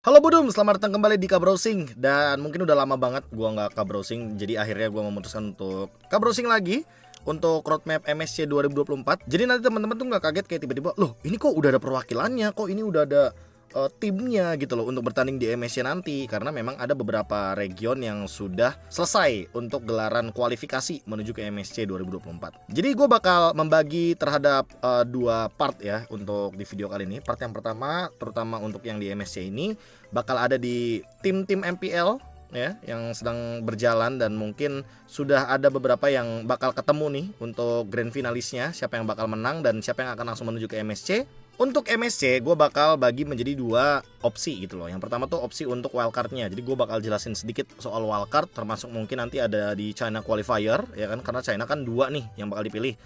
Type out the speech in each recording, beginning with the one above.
Halo Budum, selamat datang kembali di Kabrowsing. Dan mungkin udah lama banget gua nggak Kabrowsing, jadi akhirnya gua memutuskan untuk Kabrowsing lagi untuk roadmap MSC 2024. Jadi nanti teman-teman tuh nggak kaget kayak tiba-tiba, loh ini kok udah ada perwakilannya, kok ini udah ada timnya gitu loh untuk bertanding di MSC nanti. Karena memang ada beberapa region yang sudah selesai untuk gelaran kualifikasi menuju ke MSC 2024. Jadi gue bakal membagi terhadap dua part ya untuk di video kali ini. Part yang pertama, terutama untuk yang di MSC ini, bakal ada di tim-tim MPL ya yang sedang berjalan, dan mungkin sudah ada beberapa yang bakal ketemu nih untuk grand finalisnya, siapa yang bakal menang dan siapa yang akan langsung menuju ke MSC. Untuk MSC gue bakal bagi menjadi dua opsi gitu loh. Yang pertama tuh opsi untuk wildcardnya. Jadi gue bakal jelasin sedikit soal wildcard, termasuk mungkin nanti ada di China Qualifier ya kan, karena China kan dua nih yang bakal dipilih.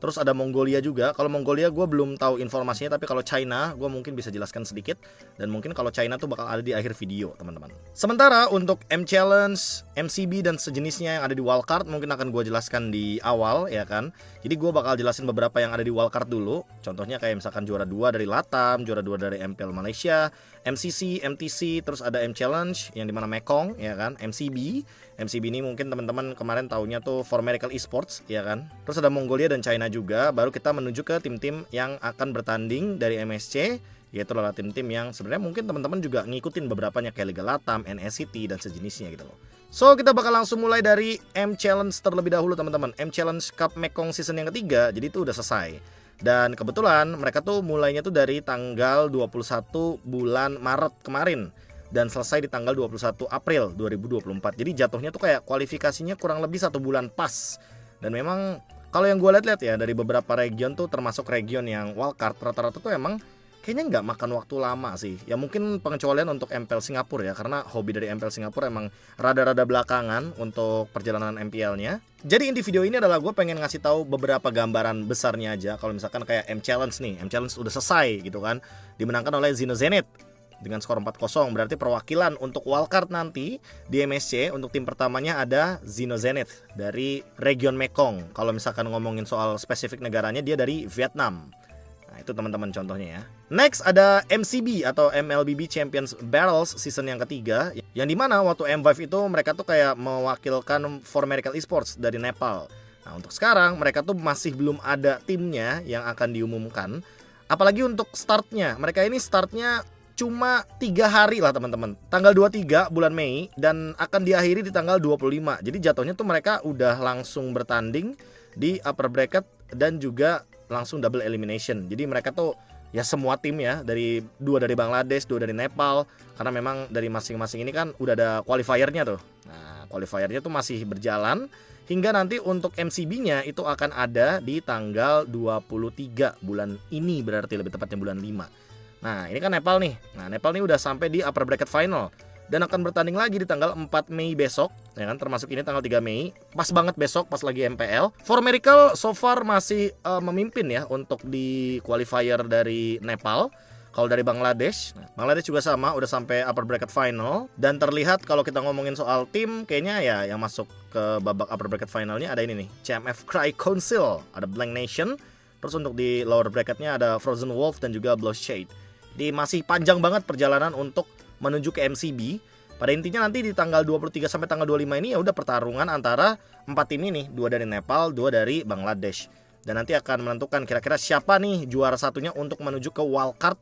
Terus ada Mongolia juga. Kalau Mongolia gue belum tahu informasinya, tapi kalau China gue mungkin bisa jelaskan sedikit. Dan mungkin kalau China tuh bakal ada di akhir video teman-teman. Sementara untuk M Challenge, MCB dan sejenisnya yang ada di wildcard mungkin akan gue jelaskan di awal ya kan. Jadi gue bakal jelasin beberapa yang ada di wildcard dulu. Contohnya kayak misalkan juara 2 dari Latam, juara 2 dari MPL Malaysia, MCC, MTC, terus ada M Challenge yang dimana Mekong ya kan, MCB. MCB ini mungkin teman-teman kemarin taunya tuh For Miracle Esports ya kan. Terus ada Mongolia dan China juga. Baru kita menuju ke tim-tim yang akan bertanding dari MSC, yaitu adalah tim-tim yang sebenarnya mungkin teman-teman juga ngikutin beberapanya kayak Liga Latam, NSCT dan sejenisnya gitu loh. So kita bakal langsung mulai dari M Challenge terlebih dahulu teman-teman. M Challenge Cup Mekong season yang ketiga, jadi itu udah selesai. Dan kebetulan mereka tuh mulainya tuh dari tanggal 21 bulan Maret kemarin dan selesai di tanggal 21 April 2024. Jadi jatuhnya tuh kayak kualifikasinya kurang lebih 1 bulan pas. Dan memang kalau yang gue lihat ya dari beberapa region tuh, termasuk region yang wildcard, rata-rata tuh emang kayaknya nggak makan waktu lama sih. Ya mungkin pengecualian untuk MPL Singapura ya, karena hobi dari MPL Singapura emang rada-rada belakangan untuk perjalanan MPL-nya. Jadi inti video ini adalah gue pengen ngasih tahu beberapa gambaran besarnya aja. Kalau misalkan kayak M Challenge nih, M Challenge udah selesai gitu kan, dimenangkan oleh Zino Zenit dengan skor 4-0. Berarti perwakilan untuk wildcard nanti di MSC untuk tim pertamanya ada Zino Zenit dari region Mekong. Kalau misalkan ngomongin soal spesifik negaranya, dia dari Vietnam. Nah itu teman-teman contohnya ya. Next ada MCB atau MLBB Champions Battles season yang ketiga, yang dimana waktu M5 itu mereka tuh kayak mewakilkan For Miracle Esports dari Nepal. Nah untuk sekarang mereka tuh masih belum ada timnya yang akan diumumkan. Apalagi untuk startnya, mereka ini startnya cuma 3 hari lah teman-teman. Tanggal 23 bulan Mei dan akan diakhiri di tanggal 25. Jadi jatuhnya tuh mereka udah langsung bertanding di upper bracket dan juga langsung double elimination. Jadi mereka tuh ya semua tim ya, dari 2 dari Bangladesh, 2 dari Nepal, karena memang dari masing-masing ini kan udah ada qualifiernya tuh. Nah, qualifiernya tuh masih berjalan hingga nanti untuk MCB-nya itu akan ada di tanggal 23 bulan ini, berarti lebih tepatnya bulan 5. Nah ini kan Nepal nih. Nah Nepal nih udah sampai di upper bracket final dan akan bertanding lagi di tanggal 4 Mei besok ya kan, termasuk ini tanggal 3 Mei. Pas banget besok pas lagi MPL. For Miracle so far masih memimpin ya untuk di qualifier dari Nepal. Kalau dari Bangladesh, Bangladesh juga sama, udah sampai upper bracket final. Dan terlihat kalau kita ngomongin soal tim, kayaknya ya yang masuk ke babak upper bracket finalnya ada ini nih, CMF Cry Council, ada Blank Nation. Terus untuk di lower bracketnya ada Frozen Wolf dan juga Blood Shade. Jadi masih panjang banget perjalanan untuk menuju ke MCB. Pada intinya nanti di tanggal 23 sampai tanggal 25 ini ya udah pertarungan antara 4 tim ini, 2 dari Nepal, 2 dari Bangladesh. Dan nanti akan menentukan kira-kira siapa nih juara satunya untuk menuju ke wildcard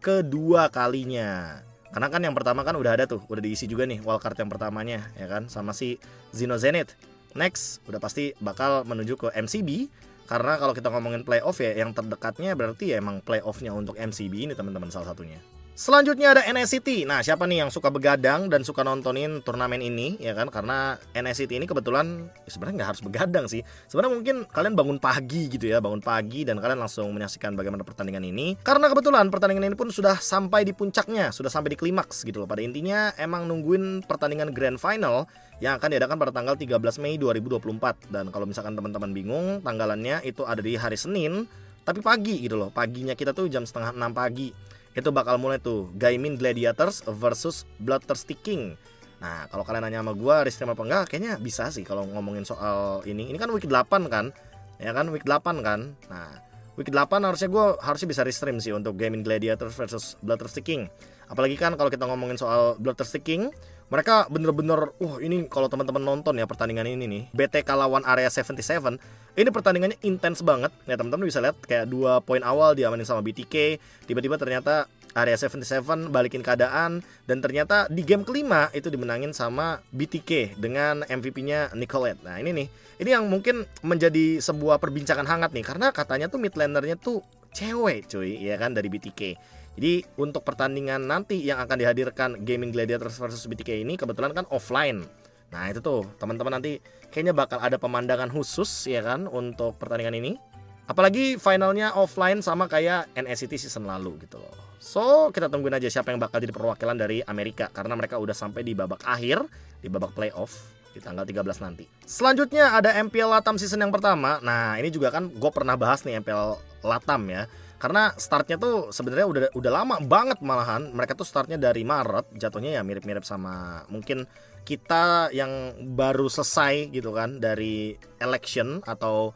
kedua kalinya. Karena kan yang pertama kan udah ada tuh, udah diisi juga nih wildcard yang pertamanya ya kan, sama si Zino Zenit. Next udah pasti bakal menuju ke MCB. Karena kalau kita ngomongin playoff ya, yang terdekatnya berarti ya emang playoffnya untuk MCB ini teman-teman salah satunya. Selanjutnya ada NSCT. Nah siapa nih yang suka begadang dan suka nontonin turnamen ini ya kan, karena NSCT ini kebetulan ya sebenarnya nggak harus begadang sih. Sebenarnya mungkin kalian bangun pagi gitu ya, bangun pagi dan kalian langsung menyaksikan bagaimana pertandingan ini. Karena kebetulan pertandingan ini pun sudah sampai di puncaknya, sudah sampai di klimaks gitu loh. Pada intinya emang nungguin pertandingan grand final yang akan diadakan pada tanggal 13 Mei 2024. Dan kalau misalkan teman-teman bingung, tanggalannya itu ada di hari Senin, tapi pagi gitu loh. Paginya kita tuh jam setengah 6 pagi. Itu bakal mulai tuh Gaimin Gladiators versus Bloodthirsty King. Nah kalau kalian nanya sama gue restream apa enggak, kayaknya bisa sih kalau ngomongin soal ini. Ini kan week 8 kan, ya kan week 8 kan. Nah week 8 harusnya gue bisa restream sih untuk Gaimin Gladiators versus Bloodthirsty King. Apalagi kan kalau kita ngomongin soal Bloodthirsty King, mereka bener-bener, ini kalau teman-teman nonton ya pertandingan ini nih, BTK lawan Area 77, ini pertandingannya intens banget. Ya teman-teman bisa lihat kayak 2 poin awal diamanin sama BTK, tiba-tiba ternyata Area 77 balikin keadaan, dan ternyata di game kelima itu dimenangin sama BTK dengan MVP-nya Nicolette. Nah ini nih, ini yang mungkin menjadi sebuah perbincangan hangat nih, karena katanya tuh mid laner-nya tuh cewek cuy, ya kan, dari BTK. Jadi untuk pertandingan nanti yang akan dihadirkan Gaming Gladiators versus BTK ini kebetulan kan offline. Nah itu tuh teman-teman nanti kayaknya bakal ada pemandangan khusus ya kan untuk pertandingan ini. Apalagi finalnya offline sama kayak NCT season lalu gitu loh. So kita tungguin aja siapa yang bakal jadi perwakilan dari Amerika, karena mereka udah sampai di babak akhir, di babak playoff di tanggal 13 nanti. Selanjutnya ada MPL Latam season yang pertama. Nah ini juga kan gue pernah bahas nih MPL Latam ya, karena startnya tuh sebenarnya udah lama banget malahan. Mereka tuh startnya dari Maret, jatuhnya ya mirip-mirip sama mungkin kita yang baru selesai gitu kan dari election atau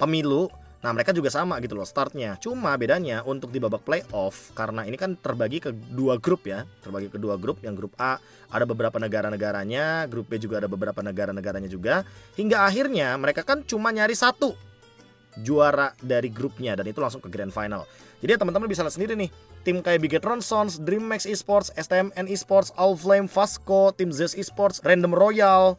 pemilu. Nah mereka juga sama gitu loh startnya. Cuma bedanya untuk di babak playoff, karena ini kan terbagi ke 2 grup ya. Terbagi ke 2 grup. Yang grup A ada beberapa negara-negaranya, grup B juga ada beberapa negara-negaranya juga. Hingga akhirnya mereka kan cuma nyari 1 juara dari grupnya, dan itu langsung ke grand final. Jadi ya teman-teman bisa lihat sendiri nih, tim kayak Bigetron Sons, DreamMax Esports, STMN Esports, Allflame, Vasco, tim Zeus Esports, Random Royal,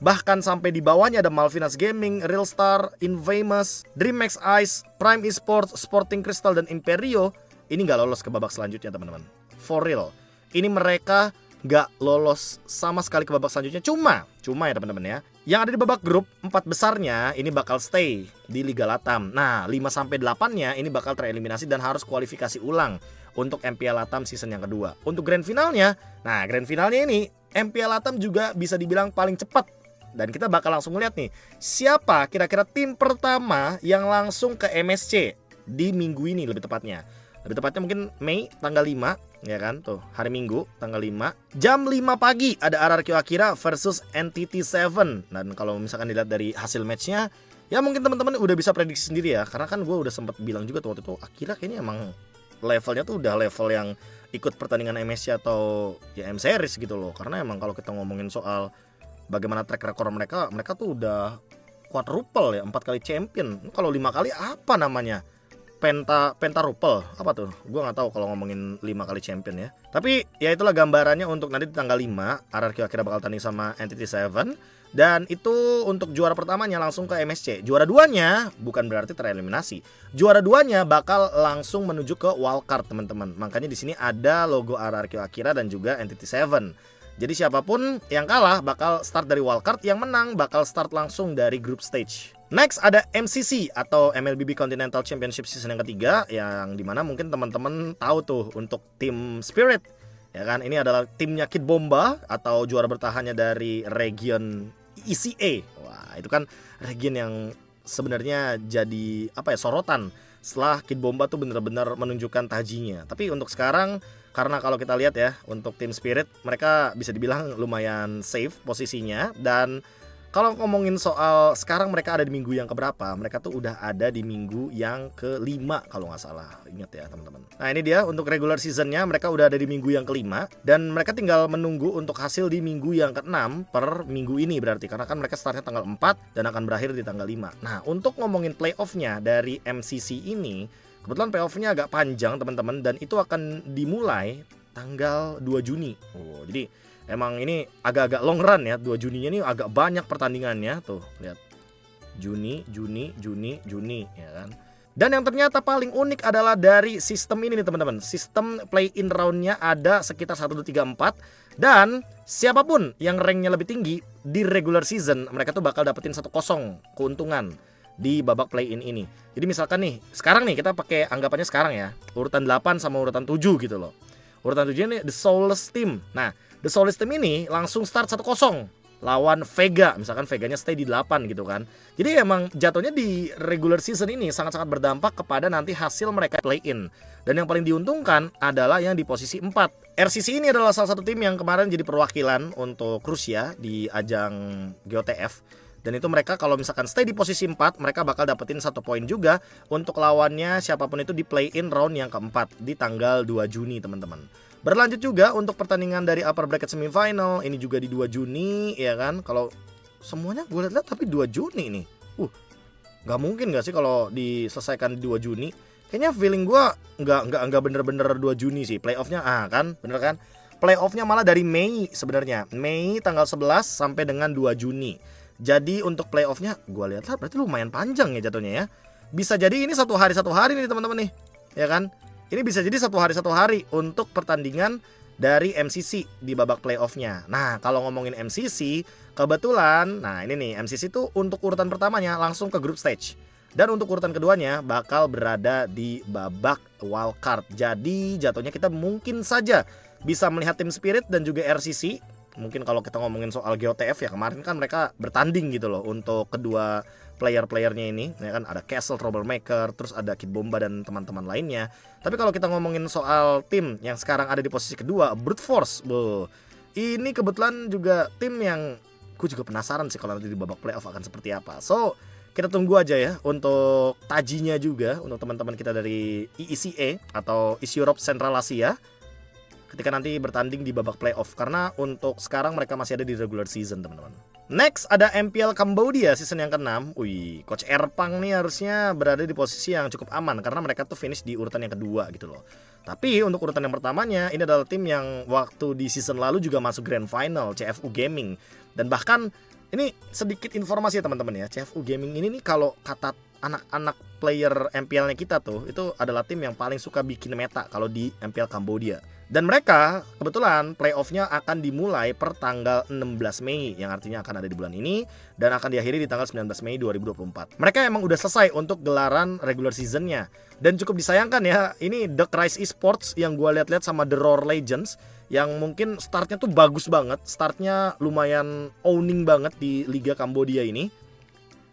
bahkan sampai di bawahnya ada Malvinas Gaming, Real Star, Infamous, DreamMax Ice, Prime Esports, Sporting Crystal, dan Imperio. Ini gak lolos ke babak selanjutnya teman-teman. For real, ini mereka gak lolos sama sekali ke babak selanjutnya. Cuma ya teman-teman ya, yang ada di babak grup 4 besarnya ini bakal stay di Liga Latam. Nah 5-8-nya ini bakal tereliminasi dan harus kualifikasi ulang untuk MPL Latam season yang kedua. Untuk grand finalnya, nah grand finalnya ini MPL Latam juga bisa dibilang paling cepat. Dan kita bakal langsung ngeliat nih, siapa kira-kira tim pertama yang langsung ke MSC di minggu ini lebih tepatnya. Lebih tepatnya mungkin Mei tanggal 5, ya kan? Tuh, hari Minggu tanggal 5. Jam 5 pagi ada RRQ Akira versus NTT7. Dan kalau misalkan dilihat dari hasil matchnya, ya mungkin teman-teman udah bisa prediksi sendiri ya. Karena kan gue udah sempat bilang juga tuh waktu itu, Akira kayaknya emang levelnya tuh udah level yang ikut pertandingan MSC atau ya M Series gitu loh. Karena emang kalau kita ngomongin soal bagaimana track record mereka tuh udah quadruple ya, 4 kali champion. Kalau 5 kali apa namanya? Pentaruple apa tuh? Gue nggak tahu kalau ngomongin 5 kali champion ya. Tapi ya itulah gambarannya untuk nanti di tanggal 5 RRQ akhirnya bakal tanding sama Entity 7. Dan itu untuk juara pertamanya langsung ke MSC. Juara 2-nya bukan berarti tereliminasi. Juara 2-nya bakal langsung menuju ke wildcard teman-teman. Makanya di sini ada logo RRQ Akira dan juga Entity 7. Jadi siapapun yang kalah bakal start dari wildcard, yang menang bakal start langsung dari group stage. Next ada MCC atau MLBB Continental Championship season yang ketiga, yang dimana mungkin teman-teman tahu tuh untuk tim Spirit, ya kan, ini adalah timnya Kid Bomba atau juara bertahannya dari region ECA. Wah itu kan region yang sebenarnya jadi sorotan setelah Kid Bomba tuh bener-bener menunjukkan tajinya. Tapi untuk sekarang, karena kalau kita lihat ya untuk tim Spirit, mereka bisa dibilang lumayan safe posisinya. Dan kalau ngomongin soal sekarang mereka ada di minggu yang keberapa, mereka tuh udah ada di minggu yang ke-5 kalau nggak salah. Ingat ya teman-teman. Nah ini dia untuk regular seasonnya, mereka udah ada di minggu yang ke-5. Dan mereka tinggal menunggu untuk hasil di minggu yang ke-6 per minggu ini berarti. Karena kan mereka startnya tanggal 4 dan akan berakhir di tanggal 5. Nah untuk ngomongin playoff-nya dari MCC ini, kebetulan playoff-nya agak panjang teman-teman, dan itu akan dimulai tanggal 2 Juni. Jadi emang ini agak-agak long run ya, 2 Juninya ini agak banyak pertandingannya. Tuh, lihat. Juni ya kan. Dan yang ternyata paling unik adalah dari sistem ini nih teman-teman. Sistem play-in round-nya ada sekitar 1, 2, 3, 4. Dan siapapun yang rank-nya lebih tinggi di regular season, mereka tuh bakal dapetin 1-0 keuntungan di babak play-in ini. Jadi misalkan nih, sekarang nih kita pakai anggapannya sekarang ya, urutan 8 sama urutan 7 gitu loh. Urutan 7 ini The Soulless Team. Nah, The Soulless Team ini langsung start 1-0 lawan Vega. Misalkan Veganya stay di 8 gitu kan. Jadi emang jatuhnya di regular season ini sangat-sangat berdampak kepada nanti hasil mereka play-in. Dan yang paling diuntungkan adalah yang di posisi 4. RCC ini adalah salah satu tim yang kemarin jadi perwakilan untuk Rusia di ajang GOTF. Dan itu mereka kalau misalkan stay di posisi 4, mereka bakal dapetin 1 poin juga untuk lawannya siapapun itu di play-in round yang keempat di tanggal 2 Juni teman-teman. Berlanjut juga untuk pertandingan dari upper bracket semifinal, ini juga di 2 Juni ya kan. Kalau semuanya gue lihat tapi 2 Juni nih. Nggak mungkin nggak sih kalau diselesaikan di 2 Juni? Kayaknya feeling gue nggak bener-bener 2 Juni sih. Playoffnya kan bener kan? Playoffnya malah dari Mei sebenarnya. Mei tanggal 11 sampai dengan 2 Juni. Jadi untuk playoffnya gue lihat lah berarti lumayan panjang ya jatuhnya ya. Bisa jadi ini satu hari nih teman-teman nih, ya kan? Ini bisa jadi satu hari untuk pertandingan dari MCC di babak playoffnya. Nah kalau ngomongin MCC, kebetulan, nah ini nih MCC itu untuk urutan pertamanya langsung ke group stage. Dan untuk urutan keduanya bakal berada di babak wildcard. Jadi jatuhnya kita mungkin saja bisa melihat tim Spirit dan juga RCC. Mungkin kalau kita ngomongin soal GOTF ya, kemarin kan mereka bertanding gitu loh untuk kedua player-playernya ini ya kan, ada Castle Troublemaker, terus ada Kid Bomba dan teman-teman lainnya. Tapi kalau kita ngomongin soal tim yang sekarang ada di posisi kedua, Brute Force, ini kebetulan juga tim yang gue juga penasaran sih kalau nanti di babak playoff akan seperti apa. So kita tunggu aja ya untuk tajinya juga untuk teman-teman kita dari EECA atau East Europe Central Asia ketika nanti bertanding di babak playoff, karena untuk sekarang mereka masih ada di regular season teman-teman. Next ada MPL Cambodia season yang ke-6. Coach Erpang nih harusnya berada di posisi yang cukup aman karena mereka tuh finish di urutan yang kedua gitu loh. Tapi untuk urutan yang pertamanya, ini adalah tim yang waktu di season lalu juga masuk Grand Final, CFU Gaming. Dan bahkan ini sedikit informasi ya teman-teman ya, CFU Gaming ini nih kalau kata anak-anak player MPL-nya kita tuh, itu adalah tim yang paling suka bikin meta kalau di MPL Cambodia. Dan mereka kebetulan playoff-nya akan dimulai per tanggal 16 Mei, yang artinya akan ada di bulan ini dan akan diakhiri di tanggal 19 Mei 2024. Mereka emang udah selesai untuk gelaran regular season-nya. Dan cukup disayangkan ya, ini The Rise Esports yang gue lihat-lihat sama The Roar Legends yang mungkin startnya tuh bagus banget, startnya lumayan owning banget di Liga Kambodia ini.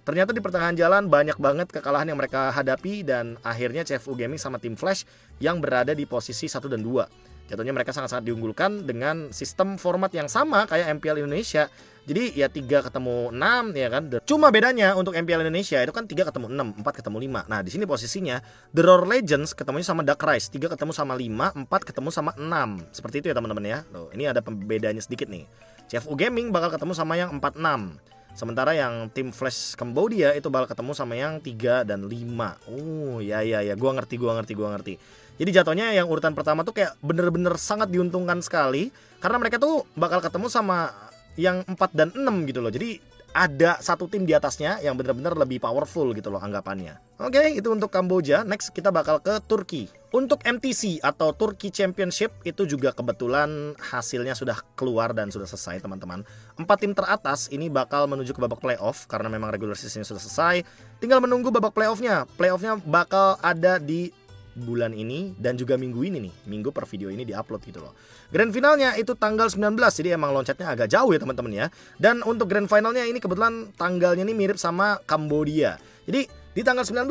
Ternyata di pertengahan jalan banyak banget kekalahan yang mereka hadapi dan akhirnya CFU Gaming sama tim Flash yang berada di posisi 1 dan 2. Jatuhnya mereka sangat-sangat diunggulkan dengan sistem format yang sama kayak MPL Indonesia. Jadi ya 3 ketemu 6 ya kan. Cuma bedanya untuk MPL Indonesia itu kan 3 ketemu 6, 4 ketemu 5. Nah di sini posisinya The Roar Legends ketemunya sama Dark Rise, 3 ketemu sama 5, 4 ketemu sama 6. Seperti itu ya teman-teman ya. Loh, ini ada pembedaannya sedikit nih. CFU Gaming bakal ketemu sama yang 4-6. Sementara yang tim Flash Cambodia itu bakal ketemu sama yang 3 dan 5. Ya gua ngerti. Jadi jatuhnya yang urutan pertama tuh kayak bener-bener sangat diuntungkan sekali karena mereka tuh bakal ketemu sama yang 4 dan 6 gitu loh. Jadi ada satu tim di atasnya yang bener-bener lebih powerful gitu loh anggapannya. Oke, itu untuk Kamboja. Next kita bakal ke Turki. Untuk MTC atau Turkey Championship itu juga kebetulan hasilnya sudah keluar dan sudah selesai teman-teman. 4 tim teratas ini bakal menuju ke babak playoff karena memang regular season sudah selesai. Tinggal menunggu babak playoffnya. Playoffnya bakal ada di bulan ini dan juga minggu ini nih. Minggu per video ini diupload gitu loh. Grand finalnya itu tanggal 19. Jadi emang loncatnya agak jauh ya teman-teman ya. Dan untuk grand finalnya ini kebetulan tanggalnya ini mirip sama Kambodia. Jadi di tanggal 19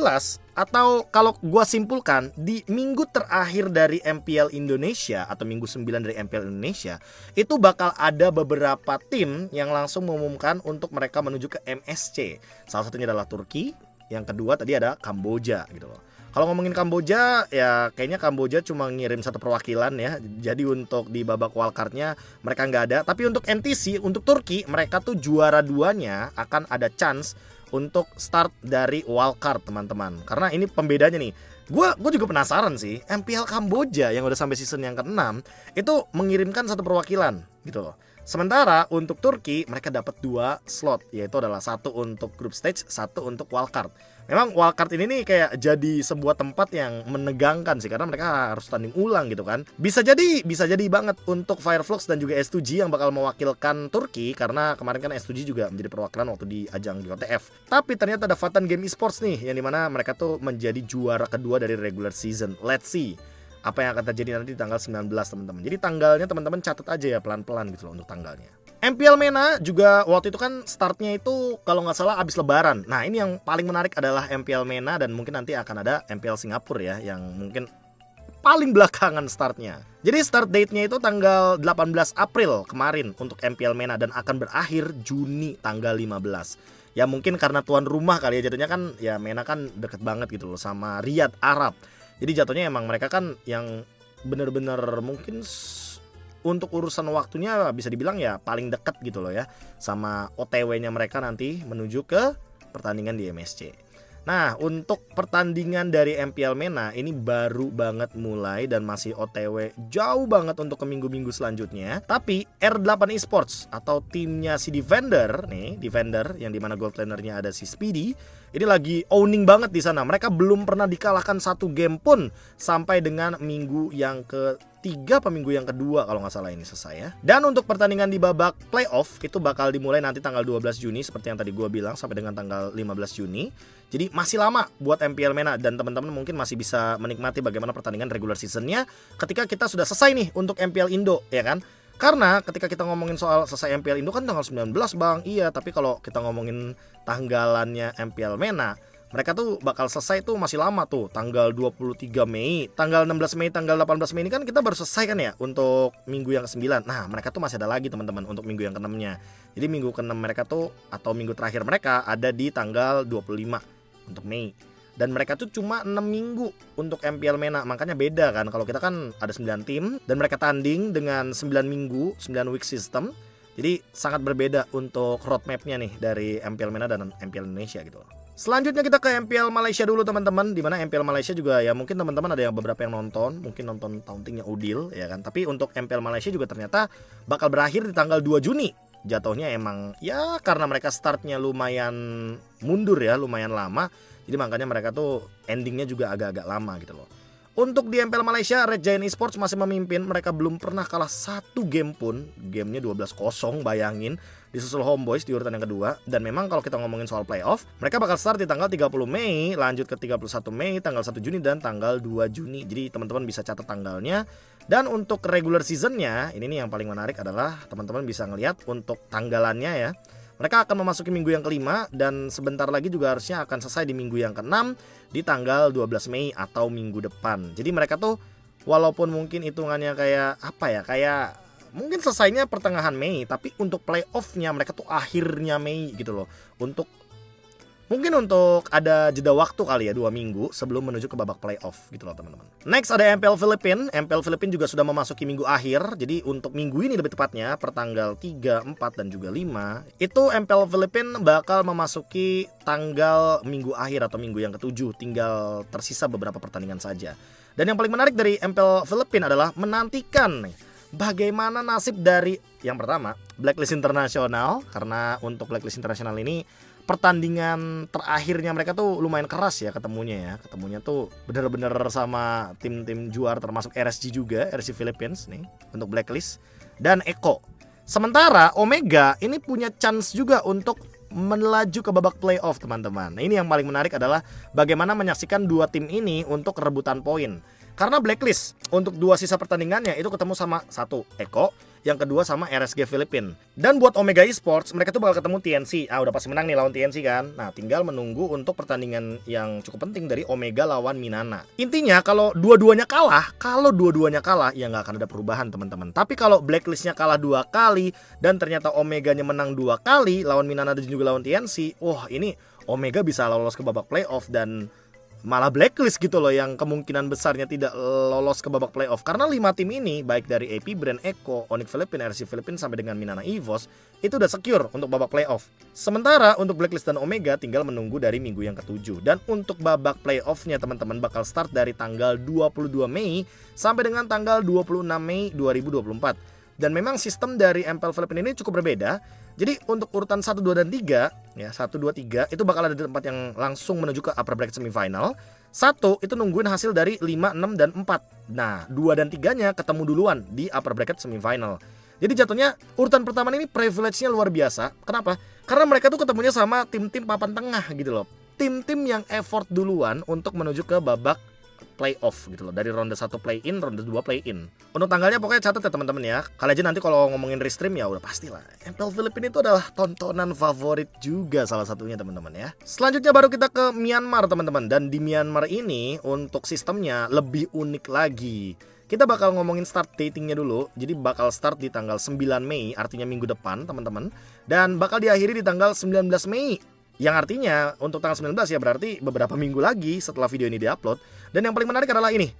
atau kalau gua simpulkan di minggu terakhir dari MPL Indonesia atau minggu 9 dari MPL Indonesia itu bakal ada beberapa tim yang langsung mengumumkan untuk mereka menuju ke MSC. Salah satunya adalah Turki, yang kedua tadi ada Kamboja gitu loh. Kalau ngomongin Kamboja ya kayaknya Kamboja cuma ngirim satu perwakilan ya. Jadi untuk di babak wildcard-nya mereka nggak ada. Tapi untuk MTC, untuk Turki mereka tuh juara duanya akan ada chance untuk start dari wildcard teman-teman. Karena ini pembedanya nih. Gue juga penasaran sih, MPL Kamboja yang udah sampai season yang ke-6 itu mengirimkan satu perwakilan gitu loh. Sementara untuk Turki mereka dapat 2 slot, yaitu adalah satu untuk group stage, satu untuk wildcard. Memang wildcard ini nih kayak jadi sebuah tempat yang menegangkan sih karena mereka harus tanding ulang gitu kan. Bisa jadi banget untuk Fireflux dan juga S2G yang bakal mewakilkan Turki karena kemarin kan S2G juga menjadi perwakilan waktu di ajang GOTF. Tapi ternyata ada Vatan Game Esports nih yang dimana mereka tuh menjadi juara kedua dari regular season. Let's see apa yang akan terjadi nanti di tanggal 19 teman-teman. Jadi tanggalnya teman-teman catat aja ya pelan-pelan gitu loh untuk tanggalnya. MPL MENA juga waktu itu kan startnya itu kalau nggak salah abis lebaran. Nah ini yang paling menarik adalah MPL MENA dan mungkin nanti akan ada MPL Singapura ya yang mungkin paling belakangan startnya. Jadi start date-nya itu tanggal 18 April kemarin untuk MPL MENA dan akan berakhir Juni tanggal 15. Ya mungkin karena tuan rumah kali ya jatuhnya kan ya MENA kan deket banget gitu loh sama Riyadh Arab. Jadi jatuhnya emang mereka kan yang bener-bener mungkin untuk urusan waktunya bisa dibilang ya paling deket gitu loh ya, sama OTW-nya mereka nanti menuju ke pertandingan di MSC. Nah, untuk pertandingan dari MPL MENA ini baru banget mulai dan masih OTW jauh banget untuk ke minggu-minggu selanjutnya. Tapi R8 Esports atau timnya si Defender nih, Defender yang dimana gold lanernya ada si Speedy, ini lagi owning banget di sana. Mereka belum pernah dikalahkan satu game pun sampai dengan minggu yang ketiga apa minggu yang kedua kalau nggak salah ini selesai ya. Dan untuk pertandingan di babak playoff itu bakal dimulai nanti tanggal 12 Juni seperti yang tadi gue bilang sampai dengan tanggal 15 Juni. Jadi masih lama buat MPL MENA dan teman-teman mungkin masih bisa menikmati bagaimana pertandingan regular seasonnya ketika kita sudah selesai nih untuk MPL Indo ya kan. Karena ketika kita ngomongin soal selesai MPL Indo kan tanggal 19 bang. Iya, tapi kalau kita ngomongin tanggalannya MPL MENA, mereka tuh bakal selesai tuh masih lama tuh. Tanggal 23 Mei, tanggal 16 Mei, tanggal 18 Mei ini kan kita baru selesai kan ya untuk minggu yang ke-9. Nah, mereka tuh masih ada lagi teman-teman untuk minggu yang ke-6-nya. Jadi minggu ke-6 mereka tuh atau minggu terakhir mereka ada di tanggal 25 untuk Mei. Dan mereka tuh cuma 6 minggu untuk MPL MENA. Makanya beda kan. Kalau kita kan ada 9 tim dan mereka tanding dengan 9 minggu, 9 week system. Jadi sangat berbeda untuk roadmap-nya nih dari MPL MENA dan MPL Indonesia gitu loh. Selanjutnya kita ke MPL Malaysia dulu teman-teman. Dimana MPL Malaysia juga ya mungkin teman-teman ada yang beberapa yang nonton. Mungkin nonton tauntingnya Udil ya kan. Tapi untuk MPL Malaysia juga ternyata bakal berakhir di tanggal 2 Juni. Jatuhnya emang ya karena mereka startnya lumayan mundur ya, lumayan lama. Jadi makanya mereka tuh endingnya juga agak-agak lama gitu loh. Untuk di MPL Malaysia, Red Giant Esports masih memimpin. Mereka belum pernah kalah satu game pun. Gamenya 12-0 bayangin. Disusul Homeboys di urutan yang kedua. Dan memang kalau kita ngomongin soal playoff, mereka bakal start di tanggal 30 Mei, lanjut ke 31 Mei, tanggal 1 Juni dan tanggal 2 Juni. Jadi teman-teman bisa catat tanggalnya. Dan untuk regular seasonnya, ini nih yang paling menarik adalah teman-teman bisa ngelihat untuk tanggalannya ya. Mereka akan memasuki minggu yang kelima dan sebentar lagi juga harusnya akan selesai di minggu yang ke-6 di tanggal 12 Mei atau minggu depan. Jadi mereka tuh walaupun mungkin hitungannya kayak apa ya, kayak mungkin selesainya pertengahan Mei, tapi untuk playoff-nya mereka tuh akhirnya Mei gitu loh. Mungkin untuk ada jeda waktu kali ya 2 minggu sebelum menuju ke babak playoff gitu loh teman-teman. Next ada MPL Filipina. MPL Filipina juga sudah memasuki minggu akhir. Jadi untuk minggu ini lebih tepatnya pertanggal 3, 4 dan juga 5 itu MPL Filipina bakal memasuki tanggal minggu akhir atau minggu yang ke-7. Tinggal tersisa beberapa pertandingan saja. Dan yang paling menarik dari MPL Filipina adalah menantikan bagaimana nasib dari yang pertama Blacklist Internasional. Karena untuk Blacklist Internasional ini pertandingan terakhirnya mereka tuh lumayan keras ya ketemunya tuh bener-bener sama tim-tim juara termasuk RSG juga, RSG Philippines nih untuk Blacklist dan Eko. Sementara Omega ini punya chance juga untuk melaju ke babak playoff teman-teman. Nah, ini yang paling menarik adalah bagaimana menyaksikan dua tim ini untuk rebutan poin. Karena Blacklist untuk dua sisa pertandingannya itu ketemu sama satu Eko, yang kedua sama RSG Filipina. Dan buat Omega Esports mereka tuh bakal ketemu TNC. Udah pasti menang nih lawan TNC kan. Nah, tinggal menunggu untuk pertandingan yang cukup penting dari Omega lawan Minana. Intinya kalau dua-duanya kalah ya nggak akan ada perubahan teman-teman. Tapi kalau Blacklistnya kalah 2 kali dan ternyata Omeganya menang 2 kali lawan Minana dan juga lawan TNC, wah ini Omega bisa lolos ke babak playoff dan malah Blacklist gitu loh yang kemungkinan besarnya tidak lolos ke babak playoff. Karena 5 tim ini baik dari AP, Brand Eko, Onyx Philippines, RC Philippines sampai dengan Minana EVOS itu udah secure untuk babak playoff. Sementara untuk Blacklist dan Omega tinggal menunggu dari minggu yang ke-7. Dan untuk babak playoffnya teman-teman bakal start dari tanggal 22 Mei sampai dengan tanggal 26 Mei 2024. Dan memang sistem dari MPL Filipina ini cukup berbeda. Jadi untuk urutan 1, 2, dan 3 ya 1, 2, 3 itu bakal ada di tempat yang langsung menuju ke upper bracket semifinal. 1 itu nungguin hasil dari 5, 6, dan 4. Nah 2 dan 3-nya ketemu duluan di upper bracket semifinal. Jadi jatuhnya urutan pertama ini privilege-nya luar biasa. Kenapa? Karena mereka tuh ketemunya sama tim-tim papan tengah gitu loh. Tim-tim yang effort duluan untuk menuju ke babak playoff gitu loh. Dari ronde 1 play in, ronde 2 play in. Untuk tanggalnya pokoknya catat ya teman-teman ya. Kali aja nanti kalau ngomongin restream ya udah pastilah. MPL Filipina itu adalah tontonan favorit juga salah satunya teman-teman ya. Selanjutnya baru kita ke Myanmar teman-teman. Dan di Myanmar ini untuk sistemnya lebih unik lagi. Kita bakal ngomongin start datingnya dulu. Jadi bakal start di tanggal 9 Mei, artinya minggu depan teman-teman. Dan bakal diakhiri di tanggal 19 Mei. Yang artinya untuk tanggal 19 ya berarti beberapa minggu lagi setelah video ini diupload. Dan yang paling menarik adalah ini.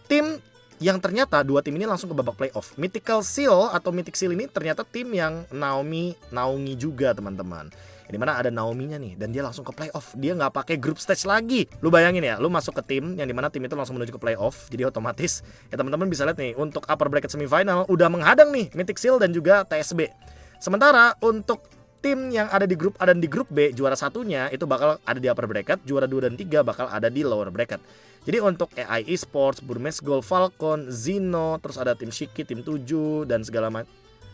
Tim yang ternyata dua tim ini langsung ke babak playoff. Mythical Seal atau Mythic Seal ini ternyata tim yang naungi juga teman-teman. Di mana ada Naomi-nya nih, dan dia langsung ke playoff. Dia nggak pakai group stage lagi. Lu bayangin ya, lu masuk ke tim yang dimana tim itu langsung menuju ke playoff. Jadi otomatis ya teman-teman bisa lihat nih, untuk upper bracket semifinal udah menghadang nih Mythic Seal dan juga TSB. Sementara untuk tim yang ada di grup A dan di grup B, juara satunya itu bakal ada di upper bracket, juara 2 dan 3 bakal ada di lower bracket. Jadi untuk AI Esports, Burmese Gold, Falcon, Zino, terus ada tim Shiki, tim 7 dan segala macam.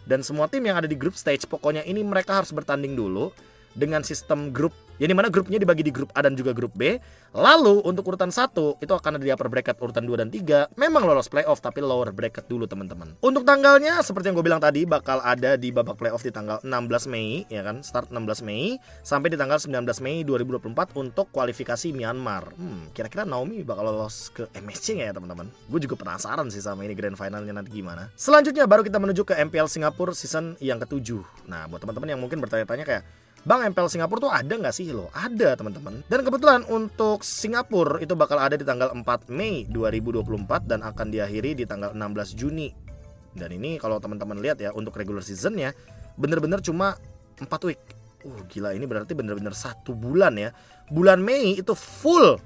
Dan semua tim yang ada di group stage, pokoknya ini mereka harus bertanding dulu dengan sistem grup, yang dimana grupnya dibagi di grup A dan juga grup B. Lalu untuk urutan 1 itu akan ada di upper bracket, urutan 2 dan 3 memang lolos playoff tapi lower bracket dulu teman-teman. Untuk tanggalnya seperti yang gue bilang tadi, bakal ada di babak playoff di tanggal 16 Mei ya kan, start 16 Mei sampai di tanggal 19 Mei 2024 untuk kualifikasi Myanmar. Kira-kira Naomi bakal lolos ke MSC nggak ya teman-teman? Gue juga penasaran sih sama ini grand finalnya nanti gimana. Selanjutnya baru kita menuju ke MPL Singapura season yang ke-7. Nah buat teman-teman yang mungkin bertanya-tanya kayak, Bang, MPL Singapura tuh ada nggak sih lo? Ada teman-teman. Dan kebetulan untuk Singapura itu bakal ada di tanggal 4 Mei 2024 dan akan diakhiri di tanggal 16 Juni. Dan ini kalau teman-teman lihat ya, untuk regular seasonnya bener-bener cuma 4 week. Gila, ini berarti bener-bener 1 bulan ya. Bulan Mei itu full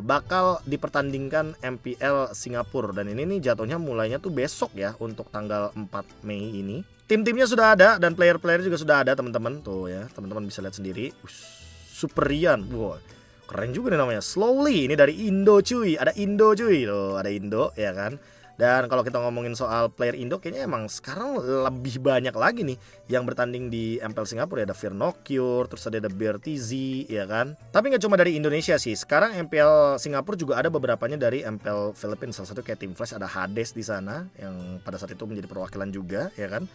bakal dipertandingkan MPL Singapura. Dan ini nih jatuhnya mulainya tuh besok ya, untuk tanggal 4 Mei ini. Tim-timnya sudah ada dan player-player juga sudah ada teman-teman. Tuh ya, teman-teman bisa lihat sendiri. Superian. Wow, keren juga nih namanya. Slowly, ini dari Indo cuy. Ada Indo cuy. Tuh, ada Indo ya kan. Dan kalau kita ngomongin soal player Indo, kayaknya emang sekarang lebih banyak lagi nih yang bertanding di MPL Singapura ya. Ada Fear No Cure, terus ada BRTZ ya kan. Tapi nggak cuma dari Indonesia sih. Sekarang MPL Singapura juga ada beberapanya dari MPL Philippines. Salah satu kayak Team Flash, ada Hades di sana yang pada saat itu menjadi perwakilan juga ya kan.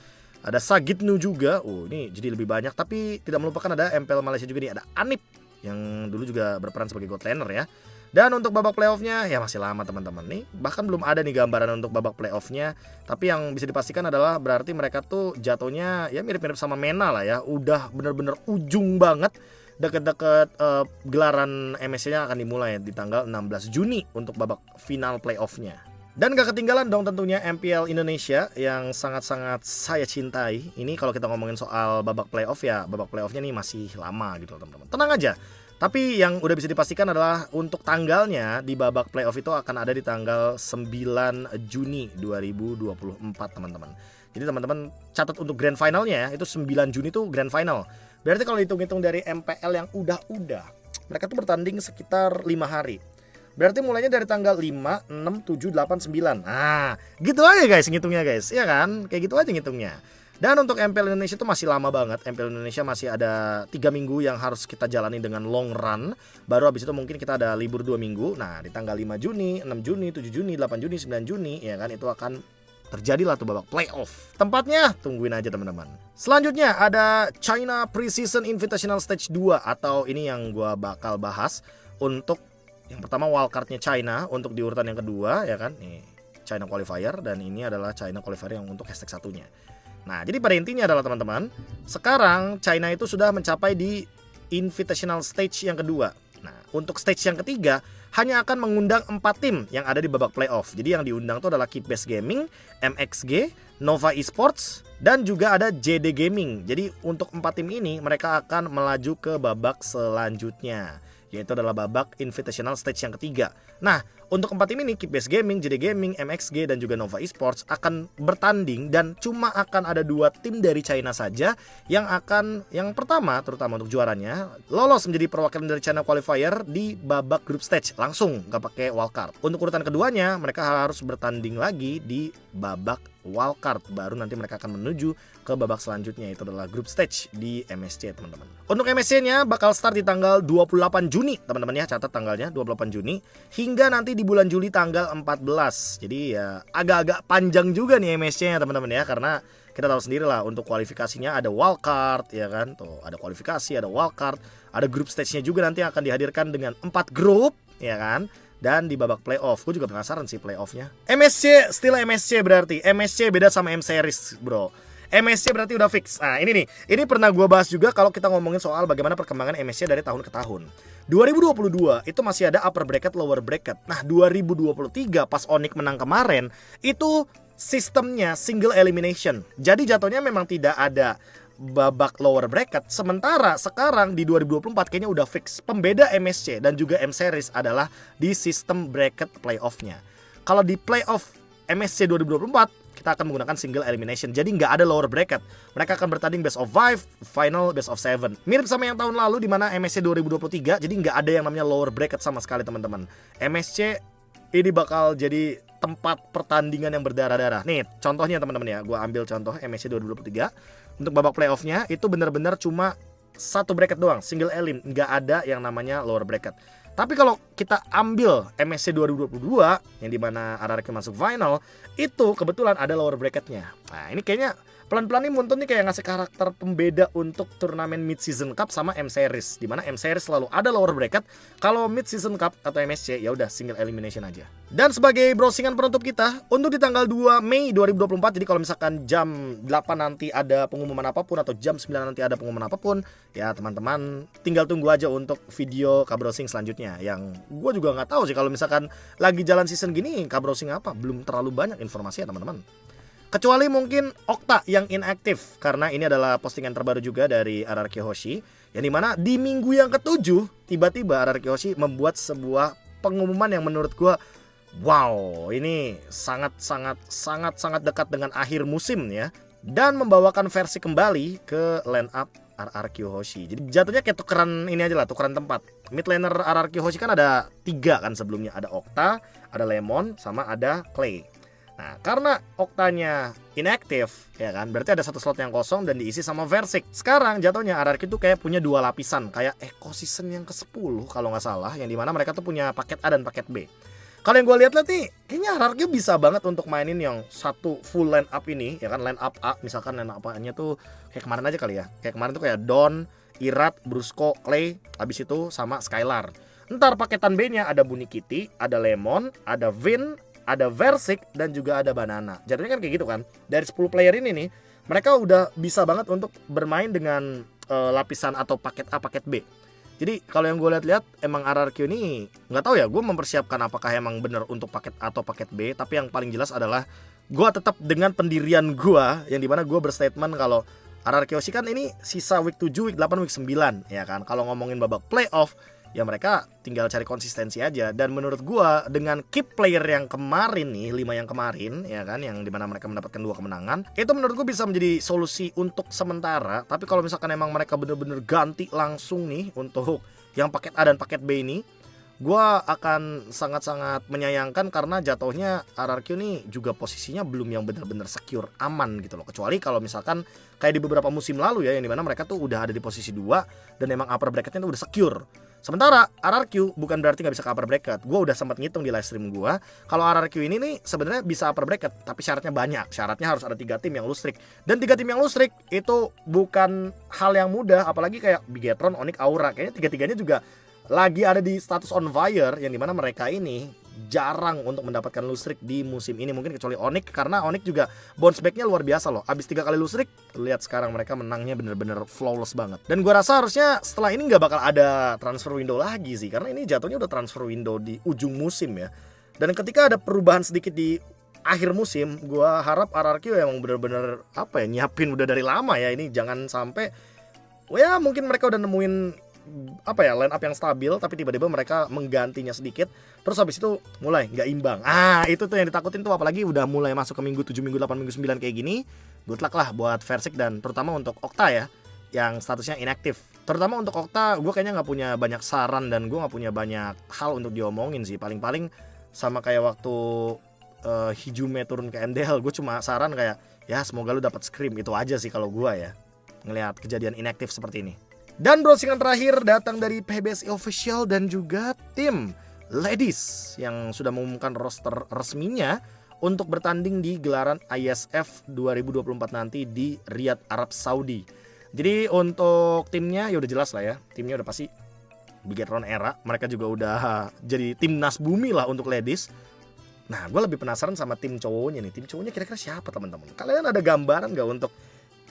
Ada Sagitnu juga. Ini jadi lebih banyak. Tapi tidak melupakan ada MPL Malaysia juga nih. Ada Anip yang dulu juga berperan sebagai gold laner ya. Dan untuk babak playoffnya ya masih lama teman-teman nih. Bahkan belum ada nih gambaran untuk babak playoffnya. Tapi yang bisa dipastikan adalah berarti mereka tuh jatuhnya ya mirip-mirip sama MENA lah ya. Udah bener-bener ujung banget. Deket-deket gelaran MSC-nya akan dimulai di tanggal 16 Juni untuk babak final playoffnya. Dan gak ketinggalan dong tentunya MPL Indonesia yang sangat-sangat saya cintai. Ini kalau kita ngomongin soal babak playoff ya, babak playoffnya nih masih lama gitu teman-teman. Tenang aja. Tapi yang udah bisa dipastikan adalah untuk tanggalnya di babak playoff itu akan ada di tanggal 9 Juni 2024 teman-teman. Jadi teman-teman catat untuk grand finalnya ya, itu 9 Juni tuh grand final. Berarti kalau hitung-hitung dari MPL yang udah, mereka tuh bertanding sekitar 5 hari. Berarti mulainya dari tanggal 5, 6, 7, 8, 9. Nah, gitu aja guys ngitungnya guys. Iya kan? Kayak gitu aja ngitungnya. Dan untuk MPL Indonesia itu masih lama banget. MPL Indonesia masih ada 3 minggu yang harus kita jalani dengan long run. Baru habis itu mungkin kita ada libur 2 minggu. Nah, di tanggal 5 Juni, 6 Juni, 7 Juni, 8 Juni, 9 Juni ya kan, itu akan terjadilah tuh babak playoff. Tempatnya tungguin aja teman-teman. Selanjutnya ada China Pre-Season Invitational Stage 2, atau ini yang gua bakal bahas untuk yang pertama wildcardnya China untuk di urutan yang kedua ya kan. Nih China Qualifier, dan ini adalah China Qualifier yang untuk hashtag satunya. Nah jadi pada intinya adalah teman-teman, sekarang China itu sudah mencapai di Invitational Stage yang kedua. Nah untuk stage yang ketiga hanya akan mengundang 4 tim yang ada di babak playoff. Jadi yang diundang itu adalah Keep Best Gaming, MXG, Nova Esports, dan juga ada JD Gaming. Jadi untuk 4 tim ini mereka akan melaju ke babak selanjutnya, yaitu adalah babak Invitational Stage yang ketiga. Nah, untuk 4 tim ini, Keep Best Gaming, JD Gaming, MXG, dan juga Nova Esports akan bertanding, dan cuma akan ada 2 tim dari China saja yang akan, yang pertama, terutama untuk juaranya, lolos menjadi perwakilan dari China Qualifier di babak group stage, langsung, gak pakai wildcard. Untuk urutan keduanya, mereka harus bertanding lagi di babak wildcard, baru nanti mereka akan menuju ke babak selanjutnya, itu adalah group stage di MSC teman-teman. Untuk MSC-nya bakal start di tanggal 28 Juni teman-teman ya, catat tanggalnya 28 Juni hingga nanti di bulan Juli tanggal 14. Jadi ya agak-agak panjang juga nih MSC-nya teman-teman ya, karena kita tahu sendiri lah untuk kualifikasinya ada wildcard ya kan, tuh ada kualifikasi, ada wildcard, ada group stage-nya juga nanti akan dihadirkan dengan 4 grup ya kan. Dan di babak playoff, gue juga penasaran sih playoffnya. MSC, still MSC berarti. MSC beda sama M-Series bro. MSC berarti udah fix. Nah ini nih, ini pernah gue bahas juga kalau kita ngomongin soal bagaimana perkembangan MSC dari tahun ke tahun. 2022 itu masih ada upper bracket, lower bracket. Nah 2023 pas Onyx menang kemarin, itu sistemnya single elimination. Jadi jatuhnya memang tidak ada babak lower bracket. Sementara sekarang di 2024 kayaknya udah fix. Pembeda MSC dan juga M Series adalah di sistem bracket playoff-nya. Kalau di playoff MSC 2024 kita akan menggunakan single elimination. Jadi nggak ada lower bracket. Mereka akan bertanding best of 5, final best of 7. Mirip sama yang tahun lalu di mana MSC 2023. Jadi nggak ada yang namanya lower bracket sama sekali teman-teman. MSC ini bakal jadi tempat pertandingan yang berdarah-darah. Nih contohnya teman-teman ya. Gue ambil contoh MSC 2023. Untuk babak playoff-nya itu benar-benar cuma satu bracket doang, single elim. Nggak ada yang namanya lower bracket. Tapi kalau kita ambil MSC 2022 yang dimana RRQ masuk final, itu kebetulan ada lower bracketnya. Nah ini kayaknya pelan-pelan nih Moonton nih kayak ngasih karakter pembeda untuk turnamen mid season cup sama M series, dimana M series selalu ada lower bracket. Kalau mid season cup atau MSC ya udah single elimination aja. Dan sebagai browsingan penutup kita untuk di tanggal 2 Mei 2024, jadi kalau misalkan jam 8 nanti ada pengumuman apapun atau jam 9 nanti ada pengumuman apapun, ya teman-teman tinggal tunggu aja untuk video K-Browsing selanjutnya. Yang gue juga nggak tahu sih kalau misalkan lagi jalan season gini K-Browsing apa, belum terlalu banyak informasi ya teman-teman. Kecuali mungkin Okta yang inaktif, karena ini adalah postingan terbaru juga dari RRQ Hoshi, yang dimana di minggu yang ke-7 tiba-tiba RRQ Hoshi membuat sebuah pengumuman yang menurut gue wow, ini sangat dekat dengan akhir musim ya, dan membawakan versi kembali ke line up RRQ Hoshi. Jadi jatuhnya kayak tukeran ini aja lah, tukeran tempat. Mid laner RRQ Hoshi kan ada 3 kan sebelumnya, ada Okta, ada Lemon, sama ada Clay. Nah, karena Oktanya inaktif, ya kan, berarti ada satu slot yang kosong dan diisi sama Versik. Sekarang jatuhnya RRQ itu kayak punya 2 lapisan, kayak season yang ke-10 kalau nggak salah, yang dimana mereka tuh punya paket A dan paket B. Kalau yang gue lihat nih, kayaknya RRQ bisa banget untuk mainin yang satu full line up ini, ya kan, line up A, misalkan line up A-nya tuh kayak kemarin aja kali ya. Kayak kemarin tuh kayak Don, Irat, Brusco, Clay, habis itu sama Skylar. Ntar paketan B-nya ada Bunny Kitty, ada Lemon, ada Vin, ada Versik, dan juga ada Banana. Jadinya kan kayak gitu kan. Dari 10 player ini nih, mereka udah bisa banget untuk bermain dengan lapisan atau paket A, paket B. Jadi kalau yang gue lihat-lihat emang RRQ ini nggak tahu ya, gue mempersiapkan apakah emang bener untuk paket A atau paket B. Tapi yang paling jelas adalah gue tetap dengan pendirian gue, yang dimana gue berstatement kalau RRQ sih kan ini sisa week 7, week 8, week 9 ya kan. Kalau ngomongin babak playoff, ya mereka tinggal cari konsistensi aja. Dan menurut gua dengan keep player yang kemarin nih, 5 yang kemarin ya kan, yang dimana mereka mendapatkan 2 kemenangan, itu menurut gua bisa menjadi solusi untuk sementara. Tapi kalau misalkan emang mereka bener-bener ganti langsung nih untuk yang paket A dan paket B ini, gua akan sangat-sangat menyayangkan, karena jatuhnya RRQ nih juga posisinya belum yang benar-benar secure, aman gitu loh. Kecuali kalau misalkan kayak di beberapa musim lalu ya, yang dimana mereka tuh udah ada di posisi 2 dan emang upper bracketnya tuh udah secure. Sementara RRQ bukan berarti nggak bisa ke upper bracket. Gue udah sempat ngitung di live stream gue, kalau RRQ ini nih sebenarnya bisa upper bracket, tapi syaratnya banyak. Syaratnya harus ada 3 tim yang lustrik, dan 3 tim yang lustrik itu bukan hal yang mudah. Apalagi kayak Bigetron, Onyx, Aura, kayaknya 3-3-nya juga lagi ada di status on fire, yang dimana mereka ini jarang untuk mendapatkan lustrik di musim ini. Mungkin kecuali Onyx, karena Onyx juga bounce backnya luar biasa loh. Abis 3 kali lustrik, lihat sekarang mereka menangnya bener-bener flawless banget. Dan gue rasa harusnya setelah ini gak bakal ada transfer window lagi sih, karena ini jatuhnya udah transfer window di ujung musim ya. Dan ketika ada perubahan sedikit di akhir musim, gue harap RRQ emang bener-bener nyiapin udah dari lama ya. Ini jangan sampai ya mungkin mereka udah nemuin line up yang stabil, tapi tiba-tiba mereka menggantinya sedikit, terus habis itu mulai nggak imbang. Itu tuh yang ditakutin tuh, apalagi udah mulai masuk ke minggu 7, minggu 8, minggu 9 kayak gini. Good luck lah buat Versik, dan terutama untuk Okta ya, yang statusnya inaktif. Terutama untuk Okta, gue kayaknya nggak punya banyak saran, dan gue nggak punya banyak hal untuk diomongin sih. Paling-paling sama kayak waktu Hijume turun ke MDL, gue cuma saran kayak, ya semoga lu dapat scrim, itu aja sih kalau gue ya, ngelihat kejadian inaktif seperti ini. Dan browsingan terakhir datang dari PBSI Official dan juga tim Ladies yang sudah mengumumkan roster resminya untuk bertanding di gelaran ISF 2024 nanti di Riyadh, Arab Saudi. Jadi untuk timnya ya udah jelas lah ya, timnya udah pasti Bigetron era, mereka juga udah jadi timnas bumi lah untuk Ladies. Nah, gue lebih penasaran sama tim cowoknya nih. Tim cowoknya kira-kira siapa teman-teman? Kalian ada gambaran gak untuk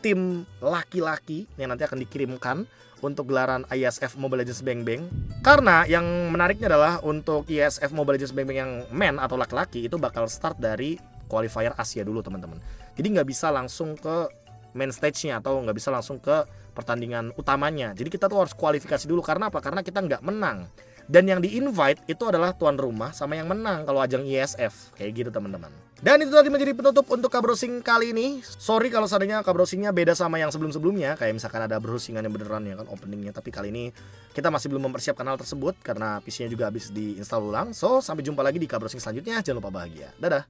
tim laki-laki yang nanti akan dikirimkan untuk gelaran ISF Mobile Legends Bang Bang. Karena yang menariknya adalah untuk ISF Mobile Legends Bang Bang yang men atau laki-laki itu bakal start dari qualifier Asia dulu teman-teman. Jadi nggak bisa langsung ke main stage-nya atau nggak bisa langsung ke pertandingan utamanya. Jadi kita tuh harus kualifikasi dulu. Karena apa? Karena kita nggak menang. Dan yang di-invite itu adalah tuan rumah sama yang menang kalau ajang ISF. Kayak gitu teman-teman. Dan itu tadi menjadi penutup untuk Kabrowsing kali ini. Sorry kalau seandainya Kabrowsingnya beda sama yang sebelum-sebelumnya. Kayak misalkan ada browsingan yang beneran ya kan openingnya. Tapi kali ini kita masih belum mempersiapkan hal tersebut karena PC-nya juga habis diinstal ulang. So sampai jumpa lagi di Kabrowsing selanjutnya. Jangan lupa bahagia. Dadah.